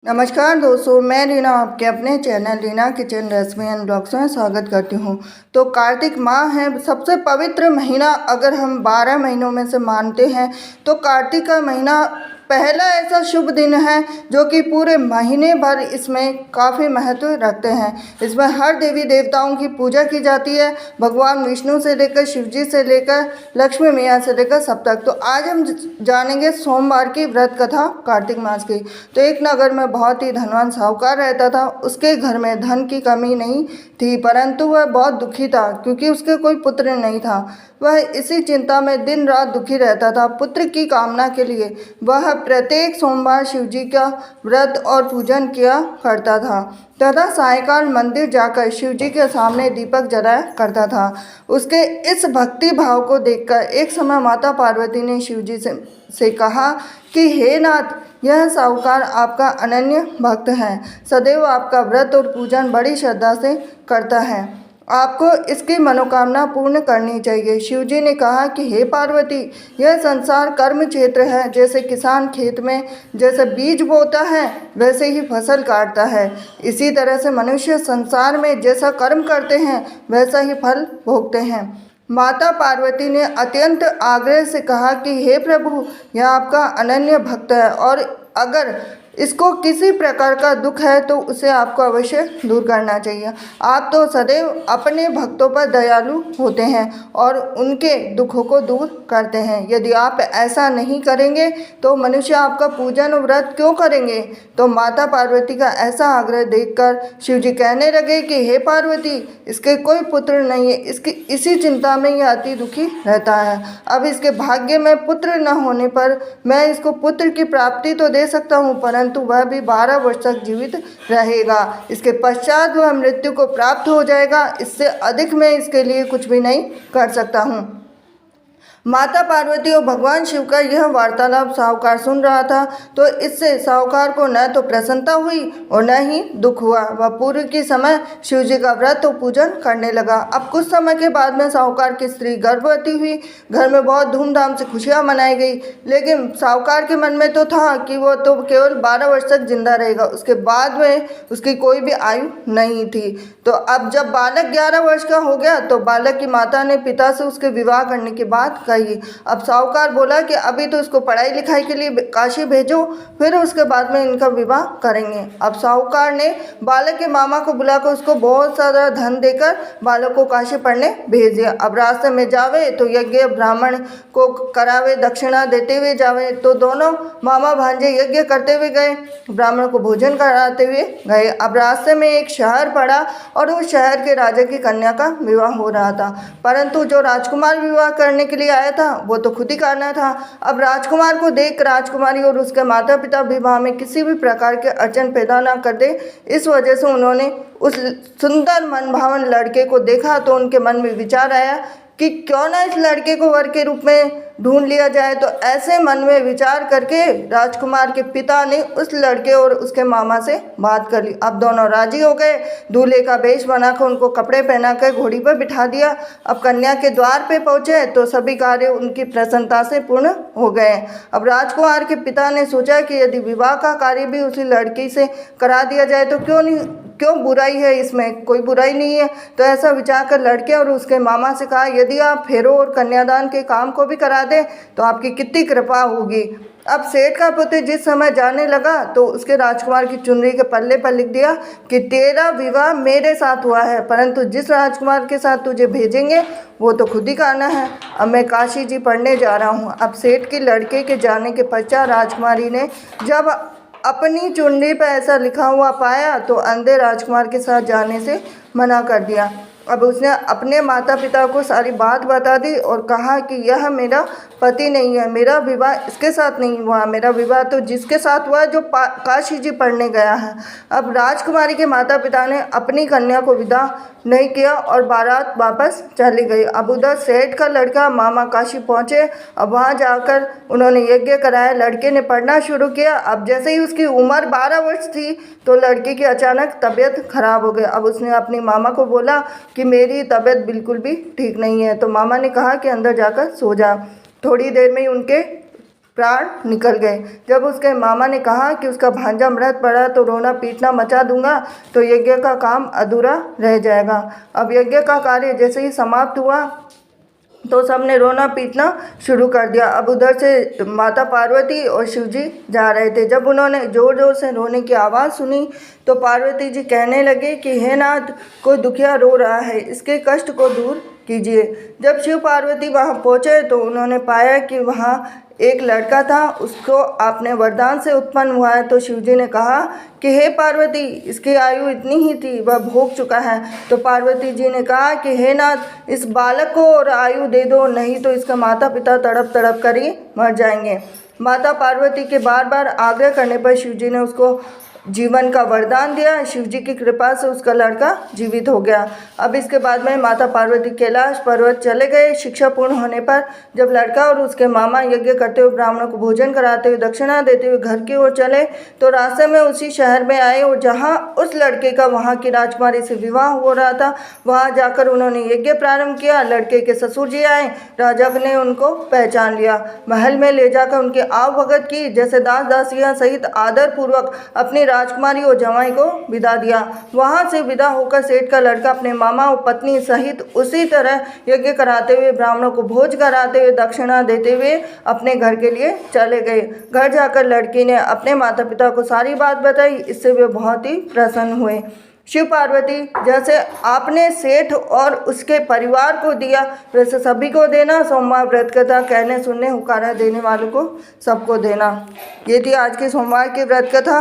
नमस्कार दोस्तों, मैं रीना आपके अपने channel Reena kitchen recipe and blogs में स्वागत करती हूँ। तो कार्तिक माह है, सबसे पवित्र महीना अगर हम 12 महीनों में से मानते हैं तो कार्तिक का महीना पहला ऐसा शुभ दिन है जो कि पूरे महीने भर इसमें काफ़ी महत्व रखते हैं। इसमें हर देवी देवताओं की पूजा की जाती है, भगवान विष्णु से लेकर शिव जी से लेकर लक्ष्मी मैया से लेकर सब तक। तो आज हम जानेंगे सोमवार की व्रत कथा कार्तिक मास की। तो एक नगर में बहुत ही धनवान साहूकार रहता था। उसके घर में धन की कमी नहीं थी, परंतु वह बहुत दुखी था क्योंकि उसके कोई पुत्र नहीं था। वह इसी चिंता में दिन रात दुखी रहता था। पुत्र की कामना के लिए वह प्रत्येक सोमवार शिव जी का व्रत और पूजन किया करता था तथा सायंकाल मंदिर जाकर शिव जी के सामने दीपक जलाया करता था। उसके इस भक्ति भाव को देखकर एक समय माता पार्वती ने शिव जी से कहा कि हे नाथ, यह साहूकार आपका अनन्य भक्त है, सदैव आपका व्रत और पूजन बड़ी श्रद्धा से करता है, आपको इसकी मनोकामना पूर्ण करनी चाहिए। शिव जी ने कहा कि हे पार्वती, यह संसार कर्म क्षेत्र है। जैसे किसान खेत में जैसे बीज बोता है वैसे ही फसल काटता है, इसी तरह से मनुष्य संसार में जैसा कर्म करते हैं वैसा ही फल भोगते हैं। माता पार्वती ने अत्यंत आग्रह से कहा कि हे प्रभु, यह आपका अनन्य भक्त है और अगर इसको किसी प्रकार का दुख है तो उसे आपको अवश्य दूर करना चाहिए। आप तो सदैव अपने भक्तों पर दयालु होते हैं और उनके दुखों को दूर करते हैं। यदि आप ऐसा नहीं करेंगे तो मनुष्य आपका पूजन और व्रत क्यों करेंगे। तो माता पार्वती का ऐसा आग्रह देखकर शिव जी कहने लगे कि हे पार्वती, इसके कोई पुत्र नहीं है, इसकी इसी चिंता में यह अति दुखी रहता है। अब इसके भाग्य में पुत्र न होने पर मैं इसको पुत्र की प्राप्ति तो दे सकता हूँ, परंतु वह भी 12 वर्ष तक जीवित रहेगा। इसके पश्चात वह मृत्यु को प्राप्त हो जाएगा। इससे अधिक मैं इसके लिए कुछ भी नहीं कर सकता हूँ। माता पार्वती और भगवान शिव का यह वार्तालाप साहूकार सुन रहा था, तो इससे साहूकार को न तो प्रसन्नता हुई और न ही दुख हुआ। वह पूर्व के समय शिव जी का व्रत और पूजन करने लगा। अब कुछ समय के बाद में साहूकार की स्त्री गर्भवती हुई। घर में बहुत धूमधाम से खुशियाँ मनाई गई, लेकिन साहूकार के मन में तो था कि वो तो केवल 12 वर्ष तक जिंदा रहेगा, उसके बाद में उसकी कोई भी आयु नहीं थी। तो अब जब बालक 11 वर्ष का हो गया तो बालक की माता ने पिता से उसके विवाह करने की बात कही। अब साहूकार बोला कि अभी तो इसको पढ़ाई लिखाई के लिए काशी भेजो, फिर उसके बाद में इनका विवाह करेंगे। अब साहूकार ने बालक के मामा को बुलाकर उसको बहुत सारा धन देकर बालक को काशी पढ़ने भेज दिया। अब रास्ते में जावे तो यज्ञ ब्राह्मण को करावे, दक्षिणा देते हुए जावे। तो दोनों मामा भांजे यज्ञ करते हुए गए, ब्राह्मण को भोजन कराते हुए गए। अब रास्ते में एक शहर पड़ा और उस शहर के राजा की कन्या का विवाह हो रहा था, परंतु जो राजकुमार विवाह करने के लिए आया था वो तो खुद ही करना था। अब राजकुमार को देख राजकुमारी और उसके माता पिता विवाह में किसी भी प्रकार के अड़चन पैदा ना कर दे, इस वजह से उन्होंने उस सुंदर मनभावन लड़के को देखा तो उनके मन में विचार आया कि क्यों ना इस लड़के को वर के रूप में ढूंढ लिया जाए। तो ऐसे मन में विचार करके राजकुमार के पिता ने उस लड़के और उसके मामा से बात कर ली। अब दोनों राजी हो गए। दूल्हे का वेश बनाकर उनको कपड़े पहनाकर घोड़ी पर बिठा दिया। अब कन्या के द्वार पे पहुंचे तो सभी कार्य उनकी प्रसन्नता से पूर्ण हो गए। अब राजकुमार के पिता ने सोचा कि यदि विवाह का कार्य भी उसी लड़की से करा दिया जाए तो क्यों बुराई है, इसमें कोई बुराई नहीं है। तो ऐसा विचार कर लड़के और उसके मामा से कहा, यदि आप फेरों और कन्यादान के काम को भी करा दें तो आपकी कितनी कृपा होगी। अब सेठ का पुत्र जिस समय जाने लगा तो उसके राजकुमार की चुनरी के पल्ले पर लिख दिया कि तेरा विवाह मेरे साथ हुआ है, परंतु जिस राजकुमार के साथ तुझे भेजेंगे वो तो खुद ही करना है। अब मैं काशी जी पढ़ने जा रहा हूँ। अब सेठ के लड़के के जाने के पश्चात राजकुमारी ने जब अपनी चुनरी पर ऐसा लिखा हुआ पाया तो अंधे राजकुमार के साथ जाने से मना कर दिया। अब उसने अपने माता पिता को सारी बात बता दी और कहा कि यह मेरा पति नहीं है, मेरा विवाह इसके साथ नहीं हुआ, मेरा विवाह तो जिसके साथ हुआ जो काशी जी पढ़ने गया है। अब राजकुमारी के माता पिता ने अपनी कन्या को विदा नहीं किया और बारात वापस चली गई। अब उधर सेठ का लड़का मामा काशी पहुँचे। अब वहाँ जाकर उन्होंने यज्ञ कराया, लड़के ने पढ़ना शुरू किया। अब जैसे ही उसकी उम्र 12 वर्ष थी तो लड़के की अचानक तबीयत खराब हो गई। अब उसने अपनी मामा को बोला कि मेरी तबीयत बिल्कुल भी ठीक नहीं है। तो मामा ने कहा कि अंदर जाकर सो जा। थोड़ी देर में ही उनके प्राण निकल गए। जब उसके मामा ने कहा कि उसका भांजा मृत पड़ा तो रोना पीटना मचा दूंगा, तो यज्ञ का काम अधूरा रह जाएगा। अब यज्ञ का कार्य जैसे ही समाप्त हुआ तो सबने रोना पीटना शुरू कर दिया। अब उधर से माता पार्वती और शिव जी जा रहे थे। जब उन्होंने ज़ोर ज़ोर से रोने की आवाज़ सुनी तो पार्वती जी कहने लगे कि हे नाथ, कोई दुखिया रो रहा है, इसके कष्ट को दूर कीजिए। जब शिव पार्वती वहाँ पहुँचे तो उन्होंने पाया कि वहाँ एक लड़का था, उसको आपने वरदान से उत्पन्न हुआ है। तो शिव जी ने कहा कि हे पार्वती, इसकी आयु इतनी ही थी, वह भोग चुका है। तो पार्वती जी ने कहा कि हे नाथ, इस बालक को और आयु दे दो, नहीं तो इसका माता पिता तड़प तड़प कर ही मर जाएंगे। माता पार्वती के बार बार आग्रह करने पर शिव जी ने उसको जीवन का वरदान दिया। शिव जी की कृपा से उसका लड़का जीवित हो गया। अब इसके बाद में माता पार्वती कैलाश पर्वत चले गए। शिक्षा पूर्ण होने पर जब लड़का और उसके मामा यज्ञ करते हुए ब्राह्मणों को भोजन कराते हुए दक्षिणा देते हुए घर की ओर चले तो रास्ते में उसी शहर में आए और जहाँ उस लड़के का वहाँ की राजकुमारी से विवाह हो रहा था, वहाँ जाकर उन्होंने यज्ञ प्रारंभ किया। लड़के के ससुर जी आए, राजा ने उनको पहचान लिया, महल में ले जाकर उनकी आव भगत की, जैसे दास दासियाँ सहित आदर पूर्वक अपनी राजकुमारी और जवाई को विदा दिया। वहां से विदा होकर सेठ का लड़का अपने मामा और पत्नी सहित उसी तरह यज्ञ कराते हुए ब्राह्मणों को भोज कराते हुए दक्षिणा देते हुए अपने घर के लिए चले गए। घर जाकर लड़की ने अपने माता पिता को सारी बात बताई। इससे वे बहुत ही प्रसन्न हुए। शिव पार्वती, जैसे आपने सेठ और उसके परिवार को दिया वैसे सभी को देना। सोमवार व्रत कथा कहने सुनने हुकारा देने वालों को सबको देना। ये थी आज की सोमवार की व्रत कथा।